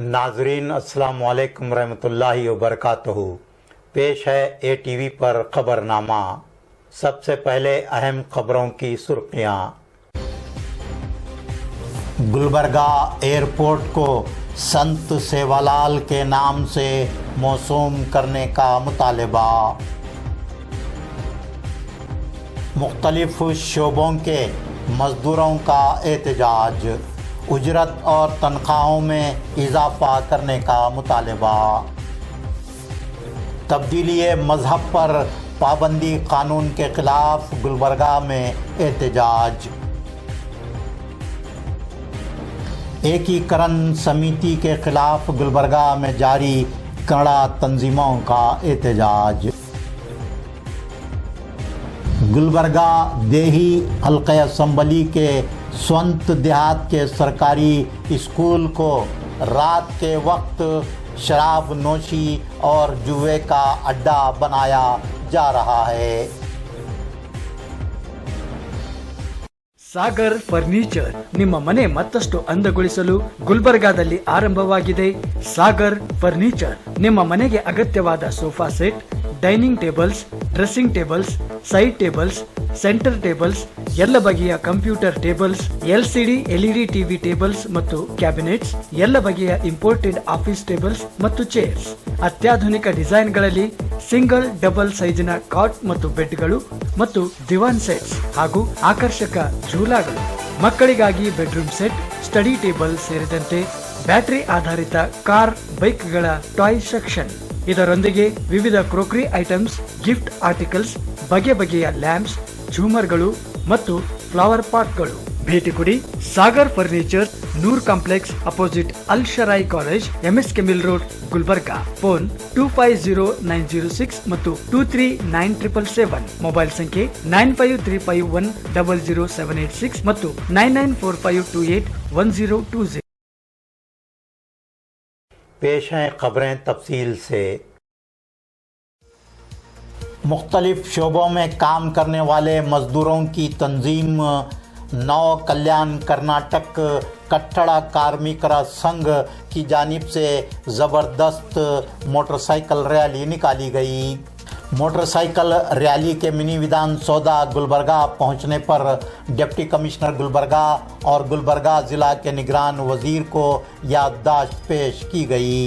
नाजरीन अस्सलाम वालेकुम रहमतुल्लाहि व बरकातहू। पेश है ATV पर खबरनामा। सबसे पहले अहम खबरों की सुर्खियाँ। गुलबर्गा एयरपोर्ट को संत सेवालाल के नाम से मौसूम करने का मुतालबा। मुख्तलिफ शोबों के मजदूरों का एहतजाज। उजरत और तनख्वाहों में इजाफा करने का मुतालबा। तब्दीली मज़हब पर पाबंदी कानून के खिलाफ गुलबर्गा में एहतजाज। एकीकरण समिति के खिलाफ गुलबर्गा में जारी कड़ा तंजीमों का एहतजाज। गुलबर्गा देही हल्के असम्बली के स्वंत देहात के सरकारी स्कूल को रात के वक्त शराब नोशी और जुए का अड्डा बनाया जा रहा है। ಸಾಗರ್ ಫರ್ನಿಚರ್ ನಿಮ್ಮ ಮನೆ ಮತ್ತಷ್ಟು ಅಂದಗೊಳಿಸಲು ಗುಲ್ಬರ್ಗಾದಲ್ಲಿ ಆರಂಭವಾಗಿದೆ. ಸಾಗರ್ ಫರ್ನಿಚರ್ ನಿಮ್ಮ ಮನೆಗೆ ಅಗತ್ಯವಾದ sofa set, dining tables, dressing tables, side tables, centre tables, ಎಲ್ಲ ಬಗೆಯ computer tables, LCD LED TV tables ಮತ್ತು ಕ್ಯಾಬಿನೆಟ್ಸ್, ಎಲ್ಲ ಬಗೆಯ ಇಂಪೋರ್ಟೆಡ್ ಆಫೀಸ್ ಟೇಬಲ್ಸ್ ಮತ್ತು ಚೇರ್ಸ್, ಅತ್ಯಾಧುನಿಕ ಡಿಸೈನ್ಗಳಲ್ಲಿ ಸಿಂಗಲ್ ಡಬಲ್ ಸೈಜಿನ ಕಾಟ್ ಮತ್ತು ಬೆಡ್ಗಳು ಮತ್ತು ದಿವಾನ್ ಸೆಟ್ಸ್ ಹಾಗೂ ಆಕರ್ಷಕ ಝೂಲಾಗಳು, ಮಕ್ಕಳಿಗಾಗಿ ಬೆಡ್ರೂಮ್ ಸೆಟ್, ಸ್ಟಡಿ ಟೇಬಲ್ ಸೇರಿದಂತೆ ಬ್ಯಾಟರಿ ಆಧಾರಿತ ಕಾರ್ ಬೈಕ್ಗಳ ಟಾಯ್ ಸೆಕ್ಷನ್. ಇದರೊಂದಿಗೆ ವಿವಿಧ ಕ್ರೋಕರಿ ಐಟಮ್ಸ್, ಗಿಫ್ಟ್ ಆರ್ಟಿಕಲ್ಸ್, ಬಗೆ ಬಗೆಯ ಲ್ಯಾಂಪ್ಸ್, ಝೂಮರ್ಗಳು ಮತ್ತು ಫ್ಲವರ್ ಪಾಟ್ಗಳು. ಭೇಟಿ ಕೊಡಿ Sagar furniture, Noor complex opposite Al Sharai college, MSK mill road, Gulbarga. Phone 250906 ಮತ್ತು 239777. ಮೊಬೈಲ್ ಸಂಖ್ಯೆ 9535100786 ಮತ್ತು 9945281020. पेश हैं खबरें तफसील से। मुख्तलिफ शोबों में काम करने वाले मजदूरों की तंजीम नव कल्याण कर्नाटक कट्टड़ा कार्मिकरा संघ की जानिब से ज़बरदस्त मोटरसाइकिल रैली निकाली गई। मोटरसाइकिल रैली के मिनी विधान सौदा गुलबर्गा पहुंचने पर डिप्टी कमिश्नर गुलबर्गा और गुलबर्गा ज़िला के निगरान वज़ीर को याददाश्त पेश की गई।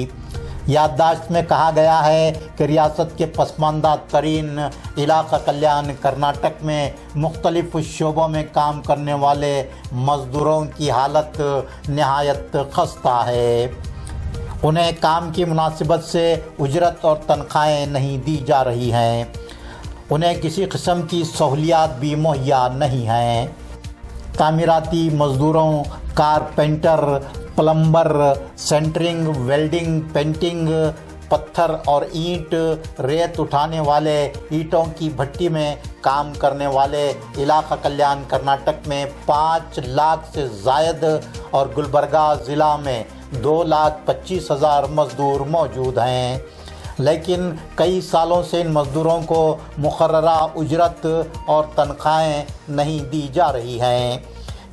याददाश्त में कहा गया है कि रियासत के पसमानदा तरीन इलाका कल्याण कर्नाटक में मुख्तलिफ शोबों में काम करने वाले मज़दूरों की हालत नहायत खस्ता है। उन्हें काम की मुनासिबत से उजरत और तनख्वाहें नहीं दी जा रही हैं। उन्हें किसी किस्म की सहूलियात भी मुहैया नहीं हैं। तामीराती मज़दूरों, carpenter, plumber, centering, welding, painting, पत्थर और ईंट, रेत उठाने वाले, ईंटों की भट्टी में काम करने वाले इलाका कल्याण कर्नाटक में 5 लाख से ज़ायद और गुलबर्गा ज़िला में 2,25,000 मज़दूर मौजूद हैं। लेकिन कई सालों से इन मज़दूरों को मुकर्ररा उजरत और तनख्वाहें नहीं दी जा रही हैं।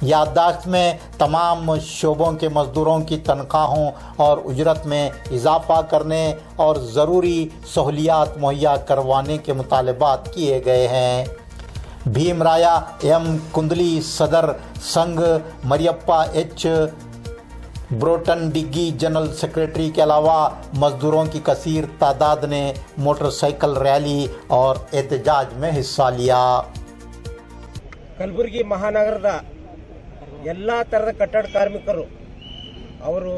याददाश्त में तमाम शोबों के मज़दूरों की तनख्वाहों और उजरत में इजाफ़ा करने और ज़रूरी सहूलियात मुहैया करवाने के मुतालबात किए गए हैं। भीमराया M कुंडली सदर संघ मरियप्पा H ब्रोटन डिग्गी जनरल सेक्रेटरी के अलावा मज़दूरों की कसीर तादाद ने मोटरसाइकिल रैली और एहतजाज में हिस्सा लिया। ಕಲಬುರಗಿ ಮಹಾನಗರದ ಎಲ್ಲ ಥರದ ಕಟ್ಟಡ ಕಾರ್ಮಿಕರು, ಅವರು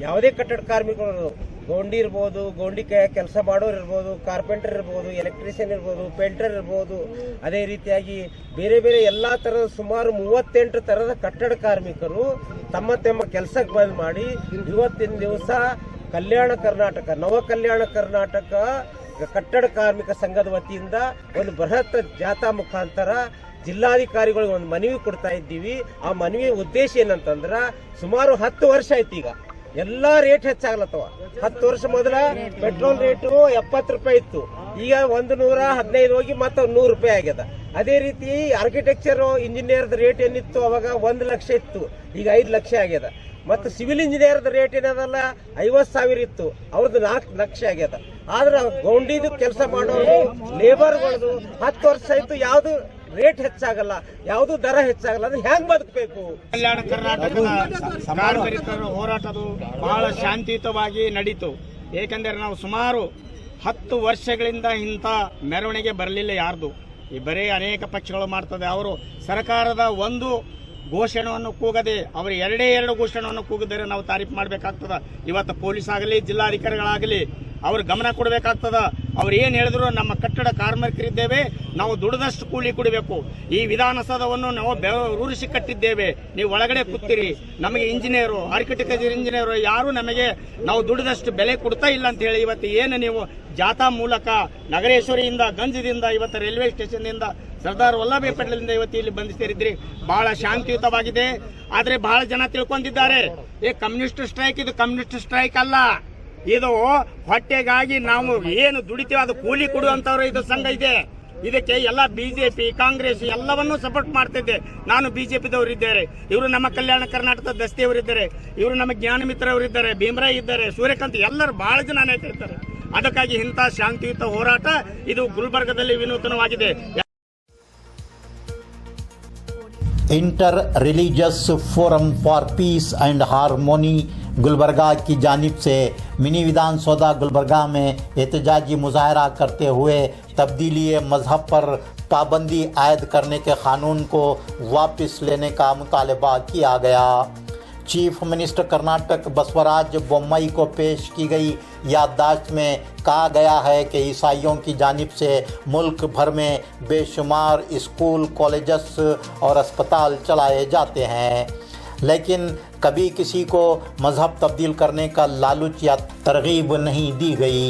ಯಾವುದೇ ಕಟ್ಟಡ ಕಾರ್ಮಿಕರು, ಗೌಂಡಿ ಇರ್ಬೋದು, ಗೌಂಡಿ ಕೆಲಸ ಮಾಡೋರು ಇರ್ಬೋದು, ಕಾರ್ಪೆಂಟರ್ ಇರ್ಬೋದು, ಎಲೆಕ್ಟ್ರಿಷಿಯನ್ ಇರ್ಬೋದು, ಪೇಂಟರ್ ಇರ್ಬೋದು, ಅದೇ ರೀತಿಯಾಗಿ ಬೇರೆ ಬೇರೆ ಎಲ್ಲ ಥರದ ಸುಮಾರು 38 ಥರದ ಕಟ್ಟಡ ಕಾರ್ಮಿಕರು ತಮ್ಮ ಕೆಲಸಕ್ಕೆ ಬಂದ್ ಮಾಡಿ ಇವತ್ತಿನ ದಿವಸ ಕಲ್ಯಾಣ ಕರ್ನಾಟಕ, ನವ ಕಲ್ಯಾಣ ಕರ್ನಾಟಕ ಕಟ್ಟಡ ಕಾರ್ಮಿಕ ಸಂಘದ ವತಿಯಿಂದ ಒಂದು ಬೃಹತ್ ಜಾಥಾ ಮುಖಾಂತರ ಜಿಲ್ಲಾಧಿಕಾರಿಗಳಿಗೆ ಒಂದು ಮನವಿ ಕೊಡ್ತಾ ಇದ್ದೀವಿ. ಆ ಮನವಿ ಉದ್ದೇಶ ಏನಂತಂದ್ರೆ ಸುಮಾರು 10 ವರ್ಷ ಆಯ್ತು, ಈಗ ಎಲ್ಲಾ ರೇಟ್ ಹೆಚ್ಚಾಗ್ಲತ್ತವ. 10 ವರ್ಷ ಮೊದಲ ಪೆಟ್ರೋಲ್ ರೇಟು 70 ರೂಪಾಯಿ ಇತ್ತು, ಈಗ 115 ಹೋಗಿ ಮತ್ತೆ 100 ರೂಪಾಯಿ ಆಗ್ಯದ. ಅದೇ ರೀತಿ ಆರ್ಕಿಟೆಕ್ಚರ್ ಇಂಜಿನಿಯರ್ ರೇಟ್ ಏನಿತ್ತು ಅವಾಗ 1 ಲಕ್ಷ ಇತ್ತು, ಈಗ 5 ಲಕ್ಷ ಆಗ್ಯದ. ಮತ್ತು ಸಿವಿಲ್ ಇಂಜಿನಿಯರ್ದ ರೇಟ್ ಏನದಲ್ಲ 50,000 ಇತ್ತು, ಅವ್ರದ್ದು 4 ಲಕ್ಷ ಆಗ್ಯದ. ಆದ್ರೆ ಗೌಂಡಿದು ಕೆಲಸ ಮಾಡೋರು ಲೇಬರ್ಗಳದು 10 ವರ್ಷ ಆಯ್ತು, ಯಾವ್ದು ರೇಟ್ ಹೆಚ್ಚಾಗಲ್ಲ, ಯಾವುದು ದರ ಹೆಚ್ಚಾಗಲ್ಲ. ಅದು ಹೆಂಗ್ ಬದುಕಬೇಕು? ಕಲ್ಯಾಣ ಕರ್ನಾಟಕದ ಕಾರ್ಮಿಕರ ಹೋರಾಟದು ಬಹಳ ಶಾಂತಿಯುತವಾಗಿ ನಡೀತು. ಏಕೆಂದರೆ ನಾವು ಸುಮಾರು 10 ವರ್ಷಗಳಿಂದ ಇಂಥ ಮೆರವಣಿಗೆ ಬರಲಿಲ್ಲ ಯಾರ್ದು. ಈ ಬರೀ ಅನೇಕ ಪಕ್ಷಗಳು ಮಾಡ್ತದೆ. ಅವರು ಸರ್ಕಾರದ ಒಂದು ಘೋಷಣೆಯನ್ನು ಕೂಗದೆ ಅವರು ಎರಡು ಘೋಷಣೆಯನ್ನು ಕೂಗಿದರೆ ನಾವು ತಾರೀಫ್ ಮಾಡಬೇಕಾಗ್ತದ. ಇವತ್ತು ಪೊಲೀಸ್ ಆಗಲಿ ಜಿಲ್ಲಾಧಿಕಾರಿಗಳಾಗಲಿ ಅವ್ರು ಗಮನ ಕೊಡಬೇಕಾಗ್ತದ. ಅವ್ರು ಏನು ಹೇಳಿದ್ರು ನಮ್ಮ ಕಟ್ಟಡ ಕಾರ್ಮಿಕರಿದ್ದೇವೆ, ನಾವು ದುಡಿದಷ್ಟು ಕೂಲಿ ಕೊಡಬೇಕು. ಈ ವಿಧಾನಸೌಧವನ್ನು ನಾವು ರೂರಿಸಿ ಕಟ್ಟಿದ್ದೇವೆ, ನೀವು ಒಳಗಡೆ ಕೂತಿರಿ. ನಮಗೆ ಇಂಜಿನಿಯರು, ಆರ್ಕಿಟೆಕ್ಚರ್ ಇಂಜಿನಿಯರು ಯಾರು ನಮಗೆ ನಾವು ದುಡಿದಷ್ಟು ಬೆಲೆ ಕೊಡ್ತಾ ಇಲ್ಲ ಅಂತ ಹೇಳಿ ಇವತ್ತು ಏನು ನೀವು ಜಾಥಾ ಮೂಲಕ ನಗರೇಶ್ವರಿಯಿಂದ ಗಂಜದಿಂದ ಇವತ್ತು ರೈಲ್ವೆ ಸ್ಟೇಷನ್ನಿಂದ ಸರ್ದಾರ್ ವಲ್ಲಭಾಯ್ ಪಟೇಲ್ನಿಂದ ಇವತ್ತು ಇಲ್ಲಿ ಬಂದು ಸೇರಿದ್ರಿ. ಬಹಳ ಶಾಂತಿಯುತವಾಗಿದೆ. ಆದರೆ ಬಹಳ ಜನ ತಿಳ್ಕೊಂಡಿದ್ದಾರೆ ಕಮ್ಯುನಿಸ್ಟ್ ಸ್ಟ್ರೈಕ್, ಇದು ಕಮ್ಯುನಿಸ್ಟ್ ಸ್ಟ್ರೈಕ್ ಅಲ್ಲ, ಇದು ಹೊಟ್ಟೆಗಾಗಿ ನಾವು ಏನು ದುಡಿತೀವಿ ಅದು ಕೂಲಿ ಕೊಡುವಂತವ್ರು ಇದು ಸಂಘ ಇದೆ. ಇದಕ್ಕೆ ಎಲ್ಲ ಬಿಜೆಪಿ ಕಾಂಗ್ರೆಸ್ ಎಲ್ಲವನ್ನೂ ಸಪೋರ್ಟ್ ಮಾಡ್ತಿದ್ದೆ. ನಾನು ಬಿಜೆಪಿದವರು ಇದ್ದಾರೆ, ಇವರು ನಮ್ಮ ಕಲ್ಯಾಣ ಕರ್ನಾಟಕದ ದಸ್ತಿಯವರಿದ್ದಾರೆ, ಇವರು ನಮ್ಮ ಜ್ಞಾನ ಮಿತ್ರವರಿದ್ದಾರೆ, ಭೀಮರಾಯ್ ಇದ್ದಾರೆ, ಸೂರ್ಯಕಾಂತ್ ಎಲ್ಲರೂ ಬಹಳ ಜನ ನಾಯಕರು ಇರ್ತಾರೆ. ಅದಕ್ಕಾಗಿ ಇಂಥ ಶಾಂತಿಯುತ ಹೋರಾಟ ಇದು ಗುಲ್ಬರ್ಗದಲ್ಲಿ ವಿನೂತನವಾಗಿದೆ. Inter religious forum for peace and harmony Gulbarga की जानिब से मिनी विधान सौदा गुलबर्गा में एहतजाजी मुजाहरा करते हुए तब्दीली मजहब पर पाबंदी आयद करने के क़ानून को वापस लेने का मुतालबा किया गया। चीफ मिनिस्टर कर्नाटक बसवराज बोम्मई को पेश की गई याददाश्त में कहा गया है कि ईसाइयों की जानिब से मुल्क भर में बेशुमार स्कूल, कॉलेजेस और अस्पताल चलाए जाते हैं, लेकिन कभी किसी को मज़हब तब्दील करने का लालच या तरगीब नहीं दी गई।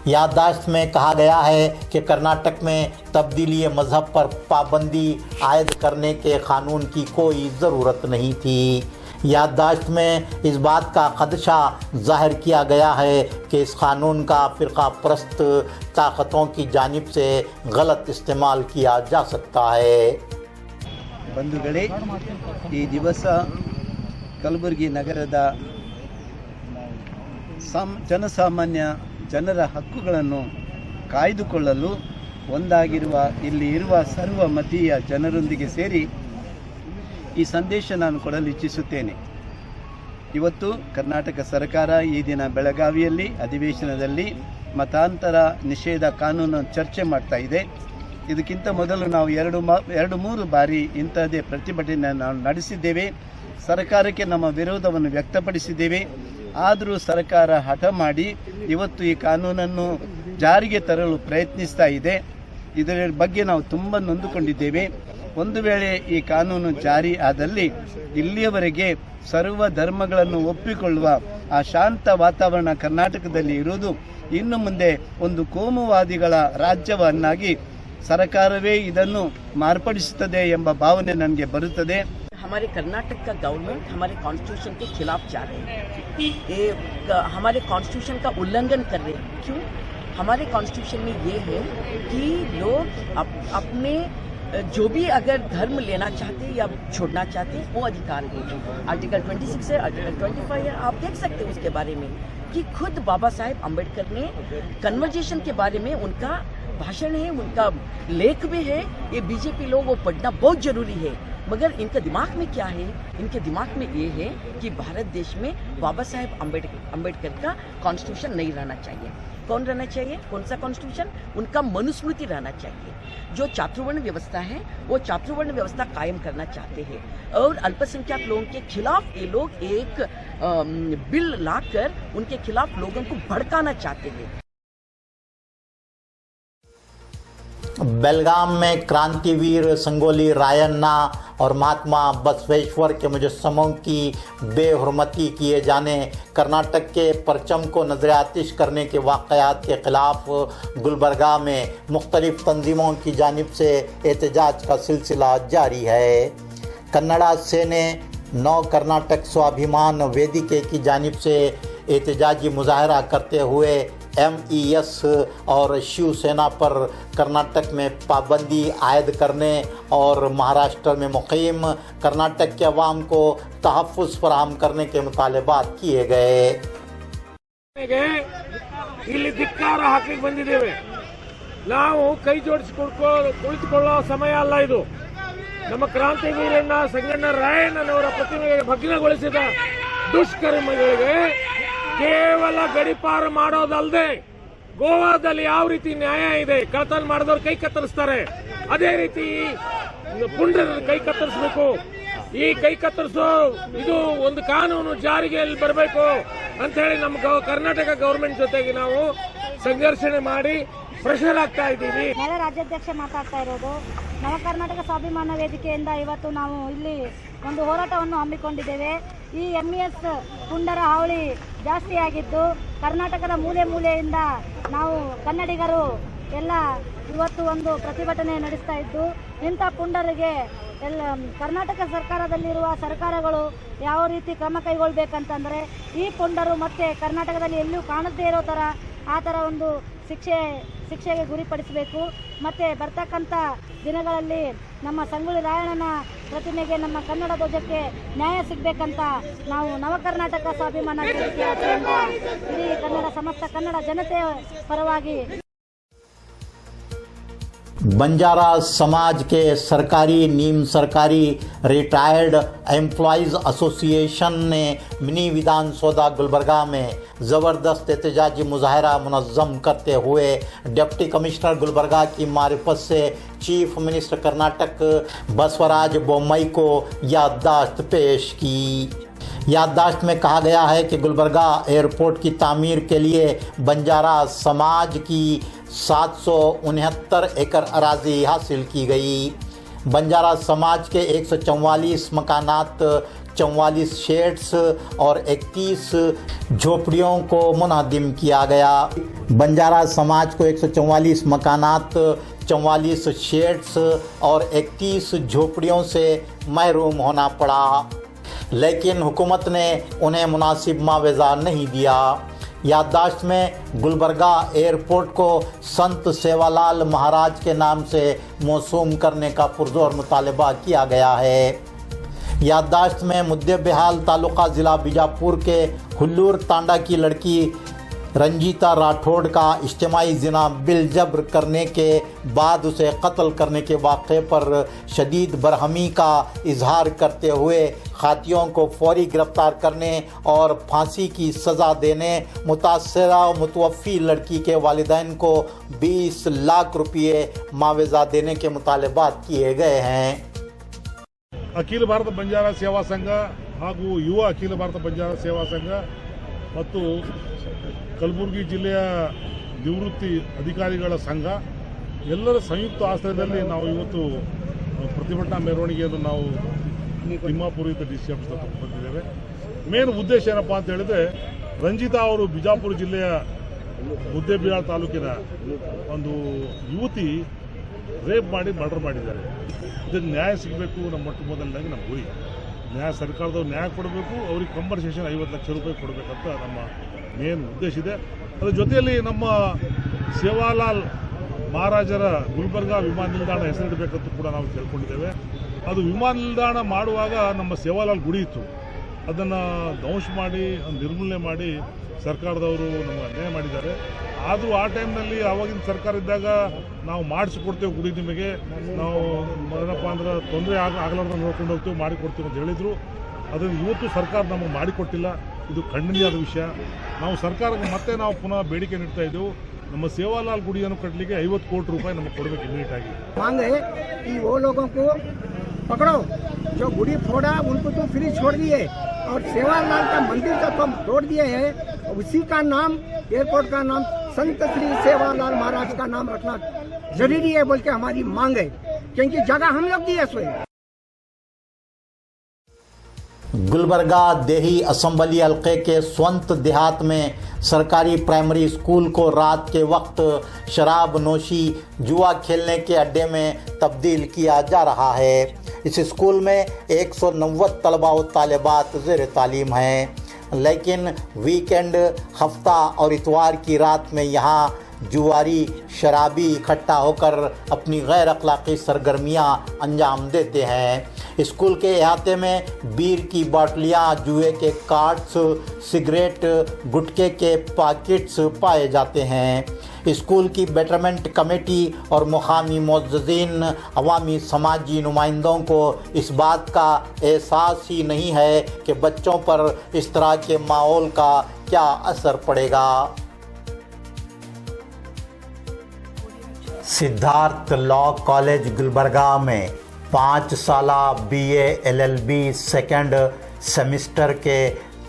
याददाश्त में कहा गया है कि कर्नाटक में तब्दीली मज़हब पर पाबंदी आयद करने के क़ानून की कोई ज़रूरत नहीं थी। याददाश्त में इस बात का खदशा ज़ाहिर किया गया है कि इस क़ानून का फ़िरक़ा परस्त ताकतों की जानिब से गलत इस्तेमाल किया जा सकता है। ಬಂಧುಗಳೇ, ಈ ದಿವಸ ಕಲಬುರಗಿ ನಗರದ ಜನಸಾಮಾನ್ಯ ಜನರ ಹಕ್ಕುಗಳನ್ನು ಕಾಯ್ದುಕೊಳ್ಳಲು ಒಂದಾಗಿರುವ ಇಲ್ಲಿ ಇರುವ ಸರ್ವಮತೀಯ ಜನರೊಂದಿಗೆ ಸೇರಿ ಈ ಸಂದೇಶ ನಾನು ಕೊಡಲು ಇಚ್ಛಿಸುತ್ತೇನೆ. ಇವತ್ತು ಕರ್ನಾಟಕ ಸರ್ಕಾರ ಈ ದಿನ ಬೆಳಗಾವಿಯಲ್ಲಿ ಅಧಿವೇಶನದಲ್ಲಿ ಮತಾಂತರ ನಿಷೇಧ ಕಾನೂನು ಚರ್ಚೆ ಮಾಡ್ತಾ ಇದೆ. ಇದಕ್ಕಿಂತ ಮೊದಲು ನಾವು ಎರಡು ಮೂರು ಬಾರಿ ಇಂಥದ್ದೇ ಪ್ರತಿಭಟನೆ ನಾವು ನಡೆಸಿದ್ದೇವೆ. ಸರ್ಕಾರಕ್ಕೆ ನಮ್ಮ ವಿರೋಧವನ್ನು ವ್ಯಕ್ತಪಡಿಸಿದ್ದೇವೆ. ಆದರೂ ಸರ್ಕಾರ ಹಠ ಮಾಡಿ ಇವತ್ತು ಈ ಕಾನೂನನ್ನು ಜಾರಿಗೆ ತರಲು ಪ್ರಯತ್ನಿಸ್ತಾ ಇದೆ. ಇದರ ಬಗ್ಗೆ ನಾವು ತುಂಬ ನೊಂದುಕೊಂಡಿದ್ದೇವೆ. ಒಂದು ವೇಳೆ ಈ ಕಾನೂನು ಜಾರಿ ಆದಲ್ಲಿ ಇಲ್ಲಿಯವರೆಗೆ ಸರ್ವ ಧರ್ಮಗಳನ್ನು ಒಪ್ಪಿಕೊಳ್ಳುವ ಆ ಶಾಂತ ವಾತಾವರಣ ಕರ್ನಾಟಕದಲ್ಲಿ ಇರುವುದು ಇನ್ನು ಮುಂದೆ ಒಂದು ಕೋಮುವಾದಿಗಳ ರಾಜ್ಯವನ್ನಾಗಿ ಸರ್ಕಾರವೇ ಇದನ್ನು ಮಾರ್ಪಡಿಸುತ್ತದೆ ಎಂಬ ಭಾವನೆ ನನಗೆ ಬರುತ್ತದೆ. हमारे कर्नाटक का गवर्नमेंट हमारे कॉन्स्टिट्यूशन के खिलाफ जा रहे हैं, ये हमारे कॉन्स्टिट्यूशन का उल्लंघन कर रहे हैं. क्यों? हमारे कॉन्स्टिट्यूशन में ये है कि लोग अपने जो भी अगर धर्म लेना चाहते या छोड़ना चाहते वो अधिकार है. आर्टिकल 26 है, आर्टिकल 25 है, आप देख सकते हैं उसके बारे में कि खुद बाबा साहेब अम्बेडकर ने कन्वर्जेशन के बारे में उनका भाषण है, उनका लेख भी है. ये बीजेपी लोग वो पढ़ना बहुत जरूरी है, मगर इनके दिमाग में क्या है? इनके दिमाग में ये है कि भारत देश में बाबा साहेब अम्बेडकर का कॉन्स्टिट्यूशन नहीं रहना चाहिए. कौन रहना चाहिए? कौन सा कॉन्स्टिट्यूशन? उनका मनुस्मृति रहना चाहिए. जो चातुर्वर्ण व्यवस्था है वो चातुर्वर्ण व्यवस्था कायम करना चाहते हैं और अल्पसंख्यक लोगों के खिलाफ ये लोग एक बिल लाकर उनके खिलाफ लोगों को भड़काना चाहते हैं. बेलगाम में क्रांतिवीर संगोली रायन्ना और महात्मा बसवेश्वर के मुजस्समों की बेहुरमती किए जाने, कर्नाटक के परचम को नजर आतिश करने के वाक़यात के ख़िलाफ़ गुलबर्गा में मुख्तलिफ़ तंजीमों की जानिब से एहतजाज का सिलसिला जारी है। कन्नड़ा सेने नव कर्नाटक स्वाभिमान वेदिके की जानिब से एहतजाजी मुजाहरा करते हुए MES और शिवसेना पर कर्नाटक में पाबंदी आयद करने और महाराष्ट्र में मुक़ीम कर्नाटक के अवाम को तहफ़्फ़ुज़ फराहम करने के मुतालबात किए गए। ಇಲ್ಲಿ ಧಿಕ್ಕಾರ ಹಾಕಲಿಕ್ಕೆ ಬಂದಿದ್ದೇವೆ. ನಾವು ಕೈ ಜೋಡಿಸಿ ಕುಳಿತುಕೊಳ್ಳೋ ಸಮಯ ಅಲ್ಲ ಇದು. ನಮ್ಮ ಕ್ರಾಂತಿವೀರಣ್ಣ ಸಂಗಣ್ಣ ರಾಯಣ್ಣನವರ ಪ್ರತಿಮೆಗೆ ಭಗ್ನಗೊಳಿಸಿದ ದುಷ್ಕರ್ಮಿಗಳಿಗೆ ಕೇವಲ ಗಡಿಪಾರು ಮಾಡೋದಲ್ಲದೆ ಗೋವಾದಲ್ಲಿ ಯಾವ ರೀತಿ ನ್ಯಾಯ ಇದೆ, ಕಳ್ಳತನ ಮಾಡಿದವ್ರು ಕೈ ಕತ್ತರಿಸ್ತಾರೆ, ಅದೇ ರೀತಿ ಪುಂಡರ ಕೈ ಕತ್ತರಿಸಬೇಕು. ಈ ಕೈ ಕತ್ತರಿಸೋ ಇದು ಒಂದು ಕಾನೂನು ಜಾರಿಗೆ ಬರಬೇಕು ಅಂತ ಹೇಳಿ ನಮ್ಮ ಕರ್ನಾಟಕ ಗವರ್ಮೆಂಟ್ ಜೊತೆಗೆ ನಾವು ಸಂಘರ್ಷಣೆ ಮಾಡಿ ಪ್ರೆಷರ್ ಆಗ್ತಾ ಇದ್ದೀವಿ. ನೆಲ ರಾಜ್ಯಾಧ್ಯಕ್ಷ ಮಾತಾಡ್ತಾ ಇರೋದು. ನವ ಕರ್ನಾಟಕ ಸ್ವಾಭಿಮಾನ ವೇದಿಕೆಯಿಂದ ಇವತ್ತು ನಾವು ಇಲ್ಲಿ ಒಂದು ಹೋರಾಟವನ್ನು ಹಮ್ಮಿಕೊಂಡಿದ್ದೇವೆ. ಈ MES ಪುಂಡರ ಹಾವಳಿ ಜಾಸ್ತಿ ಆಗಿದ್ದು ಕರ್ನಾಟಕದ ಮೂಲೆ ಮೂಲೆಯಿಂದ ನಾವು ಕನ್ನಡಿಗರು ಎಲ್ಲ ಇವತ್ತು ಒಂದು ಪ್ರತಿಭಟನೆ ನಡೆಸ್ತಾ ಇದ್ದು, ಇಂಥ ಪುಂಡರಿಗೆ ಎಲ್ಲ ಕರ್ನಾಟಕ ಸರ್ಕಾರದಲ್ಲಿರುವ ಸರ್ಕಾರಗಳು ಯಾವ ರೀತಿ ಕ್ರಮ ಕೈಗೊಳ್ಬೇಕಂತಂದರೆ ಈ ಪುಂಡರು ಮತ್ತೆ ಕರ್ನಾಟಕದಲ್ಲಿ ಎಲ್ಲೂ ಕಾಣದೇ ಇರೋ ಥರ ಆ ಥರ ಒಂದು ಶಿಕ್ಷೆಗೆ ಗುರಿಪಡಿಸಬೇಕು. ಮತ್ತು ಬರ್ತಕ್ಕಂಥ ದಿನಗಳಲ್ಲಿ ನಮ್ಮ ಸಂಗೊಳ್ಳಿ ರಾಯಣ್ಣನ ಪ್ರತಿಮೆಗೆ, ನಮ್ಮ ಕನ್ನಡ ಧ್ವಜಕ್ಕೆ ನ್ಯಾಯ ಸಿಗಬೇಕಂತ ನಾವು ನವ ಕರ್ನಾಟಕ ಸ್ವಾಭಿಮಾನ ವೇದಿಕೆ ವತಿಯಿಂದ ಇಡೀ ಸಮಸ್ತ ಕನ್ನಡ ಜನತೆಯ ಪರವಾಗಿ बंजारा समाज के सरकारी नीम सरकारी रिटायर्ड एम्प्लॉयज़ एसोसिएशन ने मिनी विधान सौदा गुलबर्गा में ज़बरदस्त एहतजाजी मुजाहरा मुनज़्ज़म करते हुए डिप्टी कमिश्नर गुलबर्गा की मारिफत से चीफ मिनिस्टर कर्नाटक बसवराज बोम्मई को याददाश्त पेश की। याददाश्त में कहा गया है कि गुलबर्गा एयरपोर्ट की तामीर के लिए बंजारा समाज की 769 एकड़ अराजी हासिल की गई। बंजारा समाज के 144 मकानात, 44 शेड्स और 31 झोपड़ियों को मुनहदिम किया गया। बंजारा समाज को 144 मकानात, 44 शेड्स और 31 झोपड़ियों से महरूम होना पड़ा, लेकिन हुकूमत ने उन्हें मुनासिब मुआवजा नहीं दिया। याददाश्त में गुलबर्गा एयरपोर्ट को संत सेवालाल महाराज के नाम से मौसूम करने का पुरजोर मुतालबा किया गया है। याददाश्त में मुद्दे बेहाल तालुका ज़िला बीजापुर के हुल्लूर तांडा की लड़की रंजीता राठौड़ का इज्तिमाई ज़िना बिलजब्र करने के बाद उसे कत्ल करने के वाक़े पर शदीद बरहमी का इजहार करते हुए खातियों को फौरी गिरफ्तार करने और फांसी की सज़ा देने, मुतासरा मुतवफ़ी लड़की के वालिदैन को 20 लाख रुपये मुआवजा देने के मुतालबात किए गए हैं। ಅಖಿಲ ಭಾರತ ಬಂಜಾರ ಸೇವಾ ಸಂಘ ಹಾಗೂ ಯುವ ಅಖಿಲ ಭಾರತ ಬಂಜಾರ ಸೇವಾ ಸಂಘ ಮತ್ತು ಕಲಬುರಗಿ ಜಿಲ್ಲೆಯ ನಿವೃತ್ತಿ ಅಧಿಕಾರಿಗಳ ಸಂಘ ಎಲ್ಲರ ಸಂಯುಕ್ತ ಆಶ್ರಯದಲ್ಲಿ ನಾವು ಇವತ್ತು ಪ್ರತಿಭಟನಾ ಮೆರವಣಿಗೆಯನ್ನು ನಾವು ತಿಮ್ಮಾಪುರದ DC ಆಫೀಸ್ ಬಂದಿದ್ದೇವೆ. ಮೇನ್ ಉದ್ದೇಶ ಏನಪ್ಪ ಅಂತ ಹೇಳಿದ್ರೆ, ರಂಜಿತಾ ಅವರು ಬಿಜಾಪುರ ಜಿಲ್ಲೆಯ ಮುದ್ದೇಬಿಹಾಳ್ ತಾಲೂಕಿನ ಒಂದು ಯುವತಿ ರೇಪ್ ಮಾಡಿ ಮರ್ಡರ್ ಮಾಡಿದ್ದಾರೆ. ಇದಕ್ಕೆ ನ್ಯಾಯ ಸಿಗಬೇಕು. ನಮ್ಮ ಮೊಟ್ಟ ಮೊದಲನೇದಾಗಿ ನಮ್ಮ ಗುರಿ ನ್ಯಾಯ, ಸರ್ಕಾರದವ್ರು ನ್ಯಾಯ ಕೊಡಬೇಕು, ಅವ್ರಿಗೆ ಕಂಪನ್ಸೇಷನ್ 50 ಲಕ್ಷ ರೂಪಾಯಿ ಕೊಡಬೇಕಂತ ನಮ್ಮ ಮೇನ್ ಉದ್ದೇಶ ಇದೆ. ಅದರ ಜೊತೆಯಲ್ಲಿ ನಮ್ಮ ಸೇವಾಲಾಲ್ ಮಹಾರಾಜರ ಗುಲ್ಬರ್ಗಾ ವಿಮಾನ ನಿಲ್ದಾಣ ಹೆಸರಿಡಬೇಕಂತ ಕೂಡ ನಾವು ಕೇಳ್ಕೊಂಡಿದ್ದೇವೆ. ಅದು ವಿಮಾನ ನಿಲ್ದಾಣ ಮಾಡುವಾಗ ನಮ್ಮ ಸೇವಾಲಾಲ್ ಗುಡಿ ಇತ್ತು, ಅದನ್ನು ಧ್ವಂಸ ಮಾಡಿ ನಿರ್ಮೂಲನೆ ಮಾಡಿ ಸರ್ಕಾರದವರು ನಮಗೆ ಅನ್ಯಾಯ ಮಾಡಿದ್ದಾರೆ. ಆದರೂ ಆ ಟೈಮ್ನಲ್ಲಿ ಆವಾಗಿನ ಸರ್ಕಾರ ಇದ್ದಾಗ ನಾವು ಮಾಡಿಸಿಕೊಡ್ತೇವೆ ಗುಡಿ, ನಿಮಗೆ ನಾವು ಏನಪ್ಪ ಅಂದ್ರೆ ತೊಂದರೆ ಆಗಲಾರ್ದ ನೋಡ್ಕೊಂಡು ಹೋಗ್ತೇವೆ, ಮಾಡಿಕೊಡ್ತೀವಿ ಅಂತ ಹೇಳಿದರು. ಅದನ್ನು ಇವತ್ತು ಸರ್ಕಾರ ನಮಗೆ ಮಾಡಿಕೊಟ್ಟಿಲ್ಲ. ಇದು ಖಂಡನೀಯವಾದ ವಿಷಯ. ನಾವು ಸರ್ಕಾರಕ್ಕೆ ಮತ್ತೆ ನಾವು ಪುನಃ ಬೇಡಿಕೆ ನೀಡ್ತಾ ಇದ್ದೆವು, ನಮ್ಮ ಸೇವಾಲಾಲ್ ಗುಡಿಯನ್ನು ಕಟ್ಟಲಿಕ್ಕೆ 50 ಕೋಟಿ ರೂಪಾಯಿ ನಮಗೆ ಕೊಡಬೇಕು ಇಮಿಡಿಯೇಟ್ ಆಗಿ. मांगे कि वो लोगों को पकड़ो जो गुड़ी फोड़ा, उनको तो फ्री छोड़ दिए और सेवालाल का मंदिर का तो तोड़ दिए हैं। उसी का नाम, एयरपोर्ट का नाम संत श्री सेवालाल महाराज का नाम रखना जरूरी है बोल के हमारी मांग है, क्योंकि जगह हम लोग दिए सोए। गुलबर्गा देही असम्बली हल्के के स्वंत देहात में सरकारी प्राइमरी स्कूल को रात के वक्त शराब नोशी, जुआ खेलने के अड्डे में तब्दील किया जा रहा है। इस स्कूल में 190 तलबा व तालिबात ज़ेर तालीम हैं। लेकिन वीकेंड, हफ्ता और इतवार की रात में यहाँ जुआरी शराबी इकट्ठा होकर अपनी गैर अखलाकी सरगर्मियाँ अंजाम देते हैं। स्कूल के अहाते में बीर की बाटलियाँ, जुए के कार्ड्स, सिगरेट, गुटखे के पैकेट्स पाए जाते हैं। स्कूल की बेटरमेंट कमेटी और मुकामी मुअज़्ज़िज़ीन अवामी समाजी नुमाइंदों को इस बात का एहसास ही नहीं है कि बच्चों पर इस तरह के माहौल का क्या असर पड़ेगा। सिद्धार्थ लॉ कॉलेज गुलबर्गा में 5 साला BA LLB सेकेंड सेमेस्टर के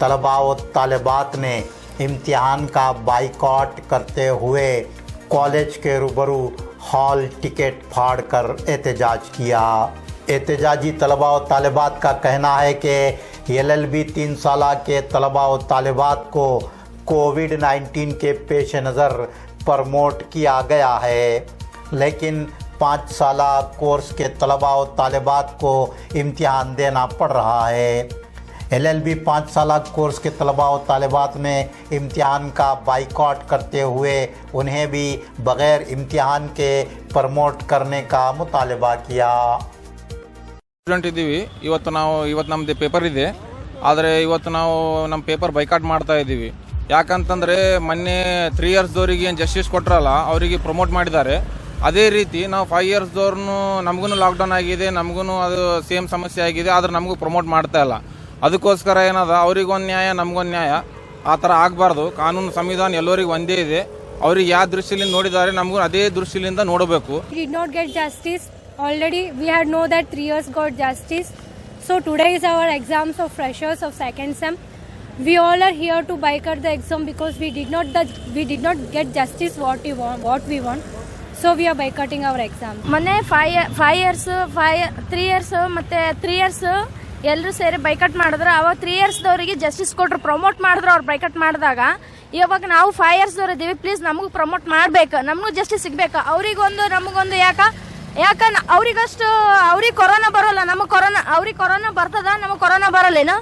तलबा व तालिबात ने इम्तिहान का बाइकॉट करते हुए कॉलेज के रूबरू हॉल टिकट फाड़ कर एहतजाज किया। एहतजाजी तलबा व तालिबात का कहना है कि LLB 3 साला के तलबा व तालिबात को कोविड-19 के पेश नज़र प्रमोट किया गया है, लेकिन 5 साला कोर्स के तलबा व तालिबात को इम्तिहान देना पड़ रहा है। LLB 5 साला कोर्स के तलबा व तालिबात ने इम्तिहान का बाइकॉट करते हुए उन्हें भी बग़ैर इम्तिहान के प्रमोट करने का मुतालबा किया। ಸ್ಟೂಡೆಂಟ್ ಇದ್ದೀವಿ, ಇವತ್ತು ನಮ್ಮದು ಪೇಪರ್ ಇದೆ, ಆದರೆ ಇವತ್ತು ನಾವು ನಮ್ಮ ಪೇಪರ್ ಬೈಕಾಟ್ ಮಾಡ್ತಾ ಇದ್ದೀವಿ. ಯಾಕಂತಂದರೆ ಮೊನ್ನೆ 3 ಇಯರ್ಸ್ದವರಿಗೆ ಏನು ಜಸ್ಟಿಸ್ ಕೊಟ್ಟರಲ್ಲ ಅವರಿಗೆ ಪ್ರಮೋಟ್ ಮಾಡಿದ್ದಾರೆ. ಅದೇ ರೀತಿ ನಾವು 5 ಇಯರ್ಸ್ದವ್ರನ್ನೂ ನಮಗೂ ಲಾಕ್ಡೌನ್ ಆಗಿದೆ, ನಮಗೂ ಅದು ಸೇಮ್ ಸಮಸ್ಯೆ ಆಗಿದೆ, ಆದರೆ ನಮಗೂ ಪ್ರಮೋಟ್ ಮಾಡ್ತಾ ಇಲ್ಲ. ಅದಕ್ಕೋಸ್ಕರ ಏನದ ಅವ್ರಿಗೊಂದು ನ್ಯಾಯ ನಮಗೊಂದು ನ್ಯಾಯ, ಆ ಥರ ಆಗಬಾರ್ದು. ಕಾನೂನು ಸಂವಿಧಾನ ಎಲ್ಲರಿಗೂ ಒಂದೇ ಇದೆ. ಅವ್ರಿಗೆ ಯಾವ ದೃಷ್ಟಿಯಿಂದ ನೋಡಿದ್ದಾರೆ ನಮಗೂ ಅದೇ ದೃಷ್ಟಿಯಿಂದ ನೋಡಬೇಕು. Did not get justice. Already we had know that 3 years got justice. So today is our exams of freshers of second sem. We all are here to boycott the exam because we did not get justice what we want. So we are boycotting our exam. ಮೊನ್ನೆ 5 years 3 years ಮತ್ತೆ 3 years ಎಲ್ಲರೂ ಸೇರಿ ಬೈಕಟ್ ಮಾಡಿದ್ರು. ಅವಾಗ 3 ಇಯರ್ಸ್ದವರಿಗೆ justice ಕೊಟ್ಟರು, promote ಮಾಡಿದ್ರು. ಅವ್ರು ಬೈಕಟ್ ಮಾಡಿದಾಗ ಇವಾಗ ನಾವು 5 ಇಯರ್ಸ್ದವ್ರು ಇದ್ದೀವಿ, ಪ್ಲೀಸ್ ನಮಗೂ ಪ್ರಮೋಟ್ ಮಾಡಬೇಕು, ನಮಗೂ ಜಸ್ಟಿಸ್ ಸಿಗಬೇಕು. ಅವರಿಗೊಂದು ನಮಗೊಂದು ಯಾಕೆ ಅವ್ರಿಗಷ್ಟು ಅವ್ರಿಗೆ ಕೊರೋನಾ ಬರೋಲ್ಲ, ಅವ್ರಿಗೆ ಕೊರೋನಾ ಬರ್ತದ, ನಮಗೆ ಕೊರೋನಾ ಬರಲ್ಲೇನು?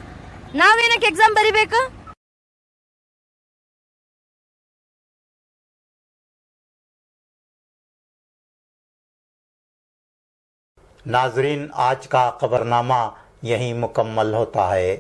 ನಾವೇನಕ್ಕೆ ಎಕ್ಸಾಮ್ ಬರಿಬೇಕು? नाजरीन, आज का खबरनामा यहीं मुकम्मल होता है।